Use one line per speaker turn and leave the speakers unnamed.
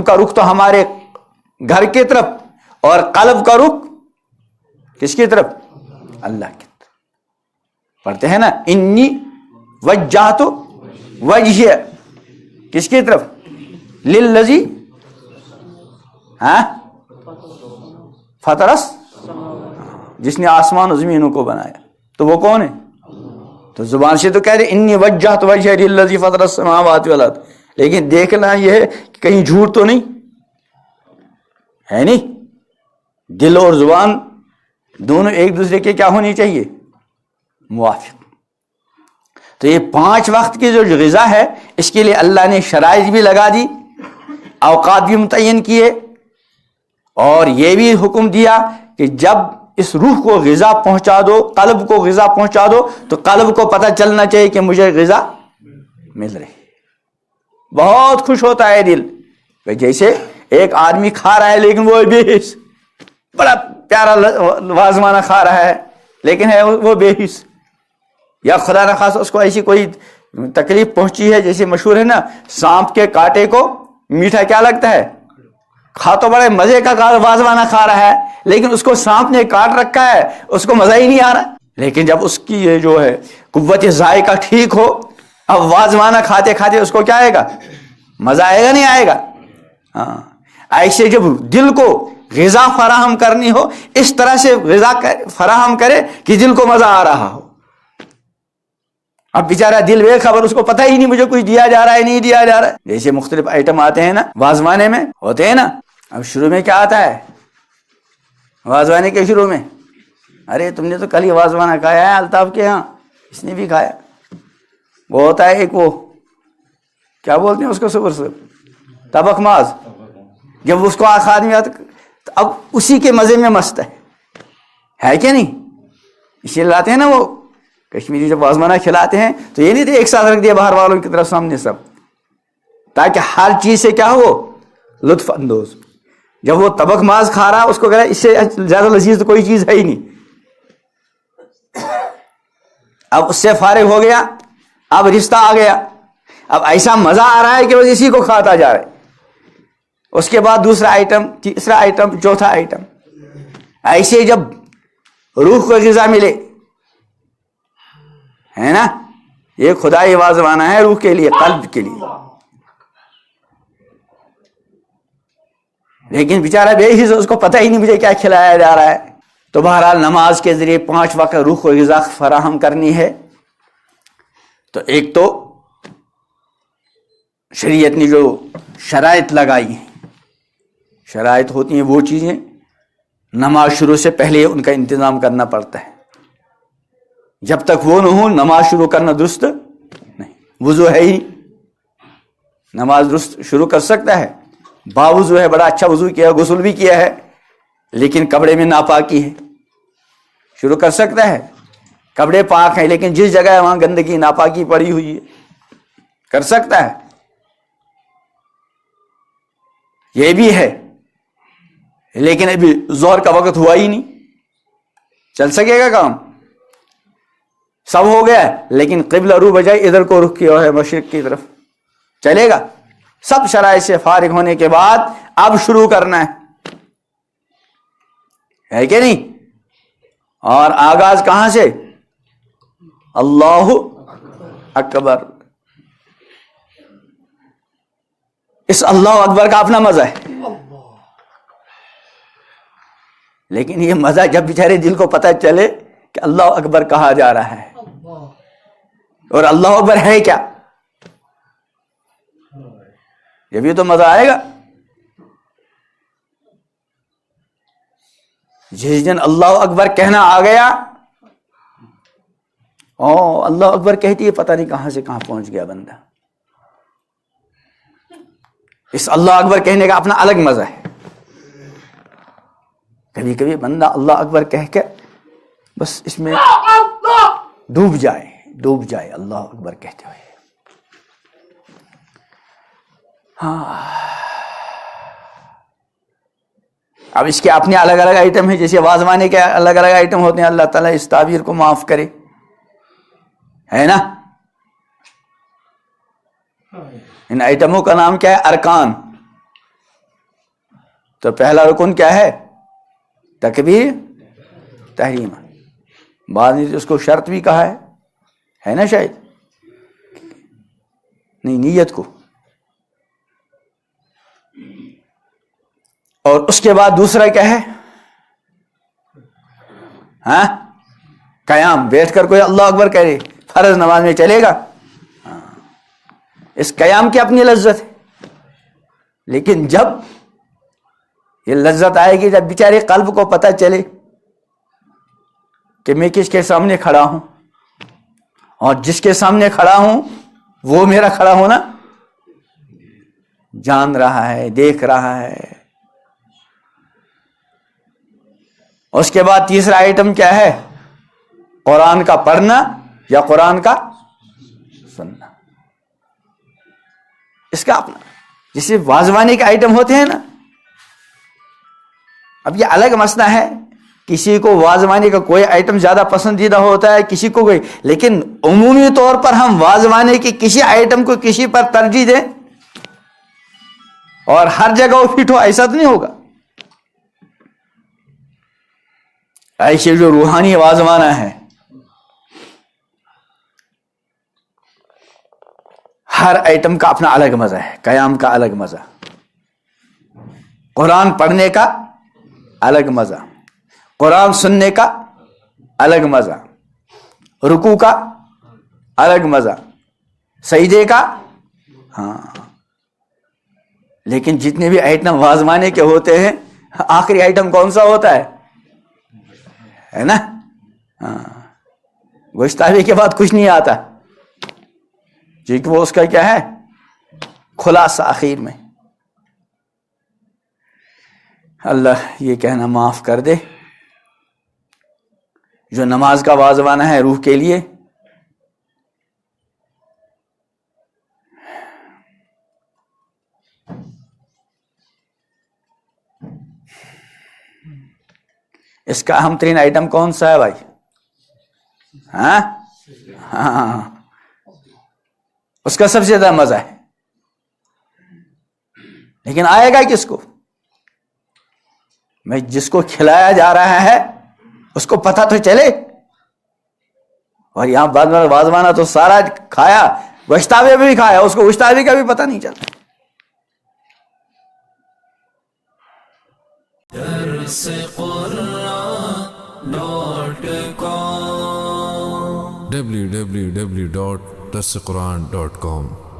جسم کا رخ تو ہمارے گھر کی طرف اور قلب کا رخ کس کی طرف؟ اللہ کی طرف. پڑھتے ہیں نا انی وجہت وجہ کس کی طرف؟ للذی فطرس، جس نے آسمان و زمینوں کو بنایا. تو وہ کون ہے؟ تو زبان سے تو کہہ رہے انی وجہت وجہ للذی فطر السماوات والارض، لیکن دیکھنا یہ ہے کہ کہیں جھوٹ تو نہیں ہے. نہیں، دل اور زبان دونوں ایک دوسرے کے کیا ہونی چاہیے؟ موافق. تو یہ 5 وقت کی جو غذا ہے اس کے لیے اللہ نے شرائط بھی لگا دی، اوقات بھی متعین کیے، اور یہ بھی حکم دیا کہ جب اس روح کو غذا پہنچا دو، قلب کو غذا پہنچا دو، تو قلب کو پتہ چلنا چاہیے کہ مجھے غذا مل رہی. بہت خوش ہوتا ہے دل، جیسے ایک آدمی کھا رہا ہے لیکن وہ بے حس، بڑا پیارا وازوانہ کھا رہا ہے لیکن ہے وہ بے حس، یا خدا نخواستہ اس کو ایسی کوئی تکلیف پہنچی ہے. جیسے مشہور ہے نا، سانپ کے کاٹے کو میٹھا کیا لگتا ہے؟ کھا تو بڑے مزے کا وازوانہ کھا رہا ہے لیکن اس کو سانپ نے کاٹ رکھا ہے، اس کو مزہ ہی نہیں آ رہا. لیکن جب اس کی یہ جو ہے قوت ذائقہ ٹھیک ہو، اب وازوانہ کھاتے کھاتے اس کو کیا آئے گا؟ مزہ آئے گا نہیں آئے گا؟ ہاں. ایسے جب دل کو غذا فراہم کرنی ہو اس طرح سے غذا فراہم کرے کہ دل کو مزہ آ رہا ہو. اب بیچارہ دل بے خبر، اس کو پتہ ہی نہیں مجھے کچھ دیا جا رہا ہے نہیں دیا جا رہا ہے. جیسے مختلف آئٹم آتے ہیں نا وازوانے میں، ہوتے ہیں نا. اب شروع میں کیا آتا ہے وازوانے کے شروع میں؟ ارے تم نے تو کل ہی وازوانہ کھایا ہے الطاف کے ہاں، اس نے بھی کھایا. وہ ہوتا ہے ایک، وہ کیا بولتے ہیں اس کو، صبر سے تبخ ماز. جب اس کو آدمی آتا تو اب اسی کے مزے میں مست ہے کیا نہیں؟ اسی لیے لاتے ہیں نا وہ کشمیری جب وازوانہ کھلاتے ہیں تو یہ نہیں تھے ایک ساتھ رکھ دیا باہر والوں کی طرف سامنے سب، تاکہ ہر چیز سے کیا ہو لطف اندوز. جب وہ تبخ ماز کھا رہا اس کو کہہ رہا اس سے زیادہ لذیذ تو کوئی چیز ہے ہی نہیں. اب اس سے فارغ ہو گیا، اب رشتہ آ گیا، اب ایسا مزہ آ رہا ہے کہ بس اسی کو کھاتا جا رہا ہے. اس کے بعد دوسرا آئٹم، تیسرا آئٹم، چوتھا آئٹم. ایسے جب روح کو غذا ملے ہے نا، یہ خدائی وازوانہ ہے روح کے لیے، قلب کے لیے. لیکن بیچارہ بے حس، اس کو پتہ ہی نہیں مجھے کیا کھلایا جا رہا ہے. تو بہرحال نماز کے ذریعے 5 وقت روح کو غذا فراہم کرنی ہے. تو ایک تو شریعت نے جو شرائط لگائی ہیں، شرائط ہوتی ہیں وہ چیزیں نماز شروع سے پہلے ان کا انتظام کرنا پڑتا ہے. جب تک وہ نہ ہو نماز شروع کرنا درست نہیں. وضو ہے ہی، نماز درست شروع کر سکتا ہے؟ باوضو ہے، بڑا اچھا وضو کیا، غسل بھی کیا ہے، لیکن کپڑے میں ناپاکی ہے، شروع کر سکتا ہے؟ کپڑے پاک ہیں لیکن جس جگہ ہے وہاں گندگی ناپاکی پڑی ہوئی ہے، کر سکتا ہے؟ یہ بھی ہے. لیکن ابھی ظہر کا وقت ہوا ہی نہیں، چل سکے گا کام؟ سب ہو گیا لیکن قبلہ رو بجائے ادھر کو رخ کیا ہے مشرق کی طرف، چلے گا؟ سب شرائط سے فارغ ہونے کے بعد اب شروع کرنا ہے کہ نہیں؟ اور آغاز کہاں سے؟ اللہ اکبر. اس اللہ اکبر کا اپنا مزہ ہے، لیکن یہ مزہ جب بیچارے دل کو پتہ چلے کہ اللہ اکبر کہا جا رہا ہے، اور اللہ اکبر ہے کیا، یہ بھی تو مزہ آئے گا. جس دن اللہ اکبر کہنا آ گیا، اللہ اکبر کہتی ہے پتہ نہیں کہاں سے کہاں پہنچ گیا بندہ. اس اللہ اکبر کہنے کا اپنا الگ مزہ ہے. کبھی کبھی بندہ اللہ اکبر کہہ کے بس اس میں ڈوب جائے اللہ اکبر کہتے ہوئے. ہاں، اب اس کے اپنے الگ الگ آئٹم ہیں، جیسے وازوانے کے الگ الگ آئٹم ہوتے ہیں. اللہ تعالیٰ اس تعبیر کو معاف کرے، ہے نا. ان آئٹموں کا نام کیا ہے؟ ارکان. تو پہلا رکن کیا ہے؟ تکبیر تحریم. بعد نے اس کو شرط بھی کہا ہے نا شاید، نہیں نیت کو. اور اس کے بعد دوسرا کیا ہے؟ ہاں قیام، بیٹھ کر کوئی اللہ اکبر کرے فرض نماز میں چلے گا؟ اس قیام کی اپنی لذت ہے، لیکن جب یہ لذت آئے گی جب بیچارے قلب کو پتہ چلے کہ میں کس کے سامنے کھڑا ہوں، اور جس کے سامنے کھڑا ہوں وہ میرا کھڑا ہونا جان رہا ہے، دیکھ رہا ہے. اس کے بعد تیسرا آئٹم کیا ہے؟ قرآن کا پڑھنا یا قرآن کا سننا. اس کا اپنا جسے واضوانے کے آئٹم ہوتے ہیں نا. اب یہ الگ مسئلہ ہے، کسی کو واضوانے کا کوئی آئٹم زیادہ پسندیدہ ہوتا ہے، کسی کو کوئی، لیکن عمومی طور پر ہم واضوانے کے کسی آئٹم کو کسی پر ترجیح دیں اور ہر جگہ وہ فٹ ہو، ایسا تو نہیں ہوگا. ایسے جو روحانی واضوانہ ہے، ہر آئٹم کا اپنا الگ مزہ ہے. قیام کا الگ مزہ، قرآن پڑھنے کا الگ مزہ، قرآن سننے کا الگ مزہ، رکوع کا الگ مزہ، سجدے کا. ہاں لیکن جتنے بھی آئٹم واضوانے کے ہوتے ہیں، آخری آئٹم کون سا ہوتا ہے نا؟ ہاں گوشتابی کے بعد کچھ نہیں آتا، کیونکہ وہ اس کا کیا ہے؟ خلاصہ آخر میں. اللہ یہ کہنا معاف کر دے، جو نماز کا واضوانہ ہے روح کے لیے، اس کا اہم ترین آئٹم کون سا ہے بھائی؟ ہاں اس کا سب سے زیادہ مزہ ہے. لیکن آئے گا کس کو؟ میں جس کو کھلایا جا رہا ہے اس کو پتہ تو چلے. اور یہاں بعد میں واضوانہ تو سارا کھایا، گوشتابے بھی کھایا، اس کو گوشتابے کا بھی پتہ نہیں چلتا.
www.darsequran.com